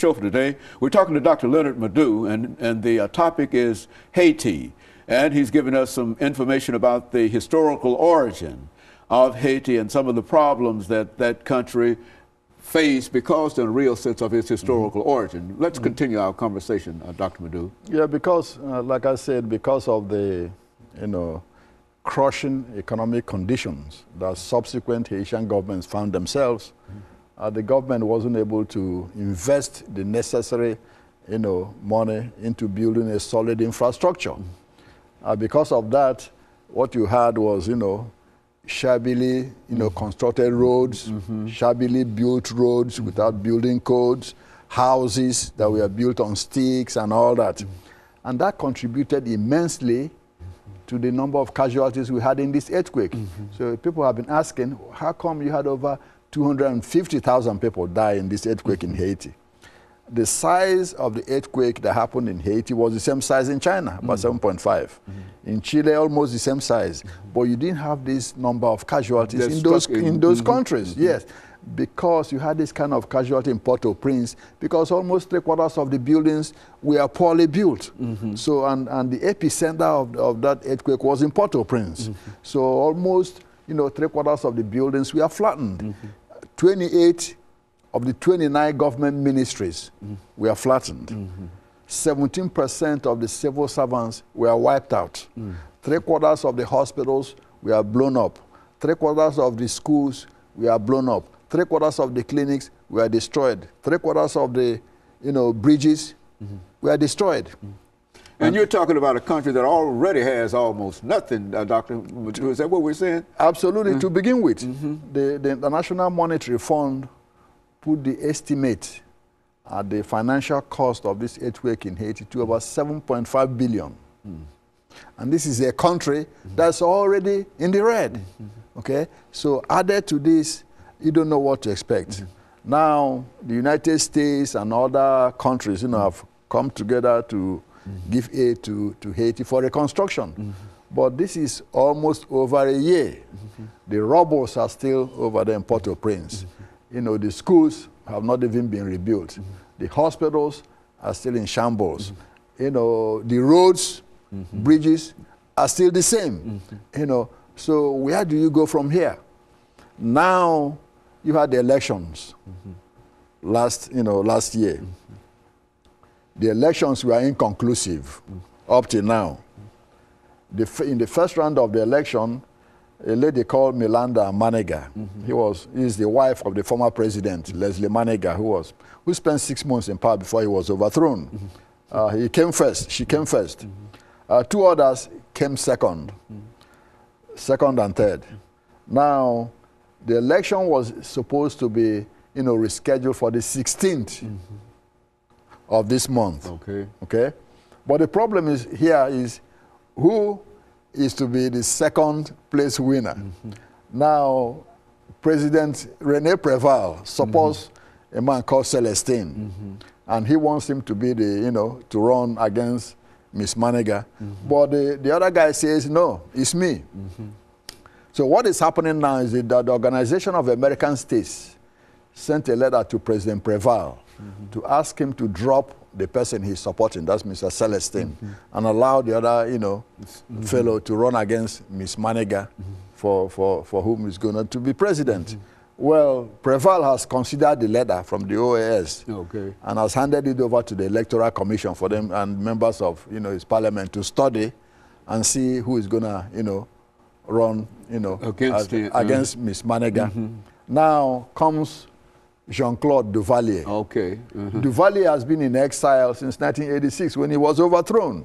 Show for today. We're talking to Dr. LMadu, and the topic is Haiti. And he's given us some information about the historical origin of Haiti and some of the problems that that country faced because, in a real sense, of its historical origin. Let's continue our conversation, Dr. LMadu. Yeah, because, like I said, because of the, crushing economic conditions that subsequent Haitian governments found themselves, the government wasn't able to invest the necessary, money into building a solid infrastructure. Because of that, what you had was, shabbily, constructed roads, shabbily built roads without building codes, houses that were built on sticks and all that. And that contributed immensely to the number of casualties we had in this earthquake. So people have been asking, how come you had over 250,000 people die in this earthquake in Haiti? The size of the earthquake that happened in Haiti was the same size in China, about 7.5. In Chile, almost the same size. But you didn't have this number of casualties in those countries. Yes, because you had this kind of casualty in Port-au-Prince, because almost 3/4 of the buildings were poorly built. So, and the epicenter of that earthquake was in Port-au-Prince. So almost, 3/4 of the buildings were flattened. 28 of the 29 government ministries were flattened. 17% of the civil servants were wiped out. 3/4 of the hospitals were blown up. 3/4 of the schools were blown up. 3/4 of the clinics were destroyed. 3/4 of the, bridges were destroyed. And you're talking about a country that already has almost nothing, Dr. LMadu. Is that what we're saying? Absolutely. To begin with, the National Monetary Fund put the estimate at the financial cost of this earthquake in Haiti to about 7.5 billion. And this is a country that's already in the red. Okay? So added to this, you don't know what to expect. Now, the United States and other countries, have come together to give aid to Haiti for reconstruction. But this is almost over a year. The rubbles are still over there in Port-au-Prince. The schools have not even been rebuilt. The hospitals are still in shambles. The roads, bridges are still the same. So where do you go from here? Now, you had the elections last year. The elections were inconclusive up till now. In the first round of the election, a lady called Milanda Manega. He's the wife of the former president, Leslie Manega, who spent 6 months in power before he was overthrown. He came first. She came first. 2 others came second and third. Now, the election was supposed to be, rescheduled for the 16th of this month. Okay. But the problem is who is to be the second place winner. Now, President René Préval supports a man called Celestine, and he wants him to be to run against Miss Manega. But the other guy says, no, it's me. So what is happening now is that the Organization of American States sent a letter to President Préval to ask him to drop the person he's supporting, that's Mr. Celestine, and allow the other, fellow to run against Miss Manega for whom he's going to be president. Well, Préval has considered the letter from the OAS and has handed it over to the Electoral Commission for them and members of, his parliament to study and see who is going to, run, against Miss Manega. Now comes Jean-Claude Duvalier. Duvalier has been in exile since 1986 when he was overthrown.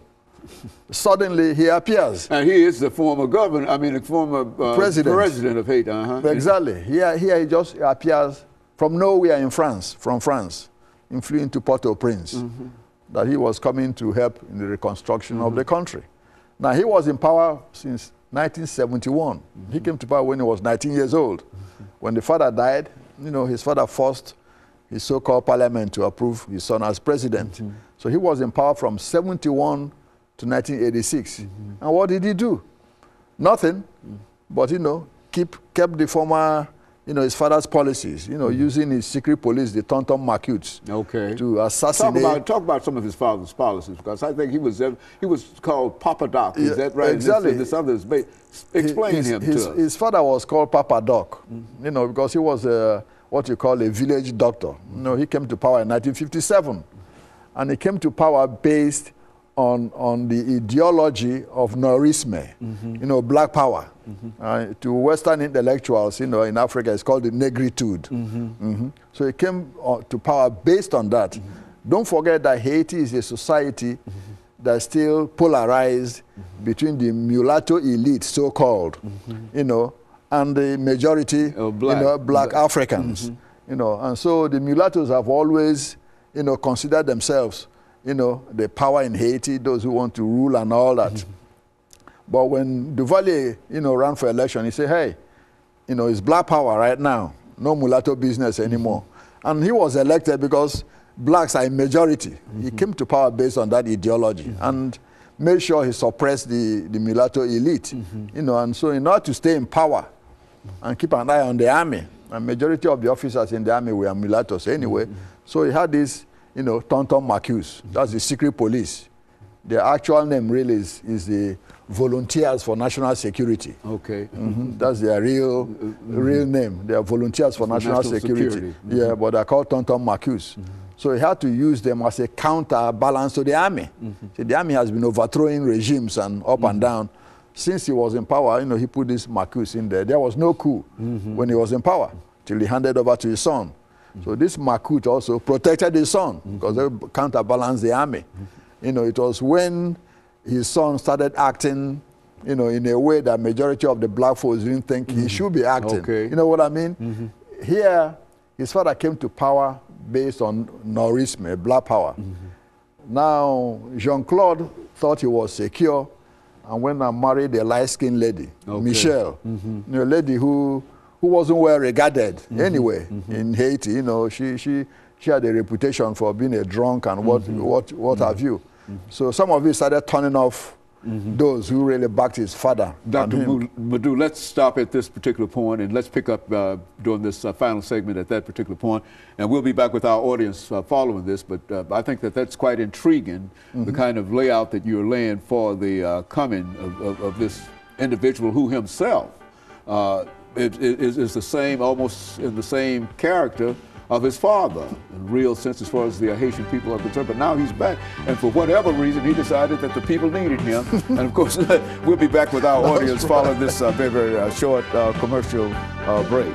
Suddenly he appears. And he is the former governor, the former president of Haiti. Exactly. Here he just appears from nowhere in France, and flew into Port-au-Prince, that he was coming to help in the reconstruction of the country. Now, he was in power since 1971. He came to power when he was 19 years old. When the father died, his father forced his so-called parliament to approve his son as president. So he was in power from 71 to 1986. And what did he do? Nothing, but, kept the former, his father's policies, using his secret police, the Tonton Maquis, to assassinate. Talk about some of his father's policies, because I think he was called Papa Doc. Is that right? Exactly. This other is explain him to us. His father was called Papa Doc, because he was what you call a village doctor. He came to power in 1957, and he came to power based on the ideology of Nourisme, black power. To Western intellectuals, in Africa, it's called the negritude. So he came to power based on that. Don't forget that Haiti is a society that's still polarized between the mulatto elite, so-called, and the majority of black Africans. And so the mulattoes have always, considered themselves, the power in Haiti, those who want to rule and all that. But when Duvalier, ran for election, he said, hey, it's black power right now, no mulatto business anymore. And he was elected because blacks are a majority. He came to power based on that ideology and made sure he suppressed the mulatto elite. And so in order to stay in power and keep an eye on the army, and majority of the officers in the army were mulattoes anyway, so he had this, Tonton Maquis, that's the secret police. Their actual name really is the Volunteers for National Security. That's their real name. They are Volunteers for National Security. Yeah, but they're called Tonton Maquis. So he had to use them as a counterbalance to the army. So the army has been overthrowing regimes and up and down. Since he was in power, he put this Maquis in there. There was no coup when he was in power till he handed over to his son. So this Maquis also protected his son because they counterbalanced the army. It was when his son started acting, in a way that majority of the black folks didn't think he should be acting. You know what I mean? Here, his father came to power based on Nourisme, black power. Now, Jean-Claude thought he was secure and went and married a light-skinned lady, Michelle, a lady who wasn't well regarded anyway in Haiti. She had a reputation for being a drunk and what have you. So some of you started turning off those who really backed his father. Dr. Madu, let's stop at this particular point and let's pick up during this final segment at that particular point, and we'll be back with our audience following this. But I think that's quite intriguing, the kind of layout that you're laying for the coming of this individual who himself is the same, almost in the same character of his father, in real sense as far as the Haitian people are concerned. But now he's back, and for whatever reason, he decided that the people needed him. And of course, we'll be back with our audience following this very short commercial break.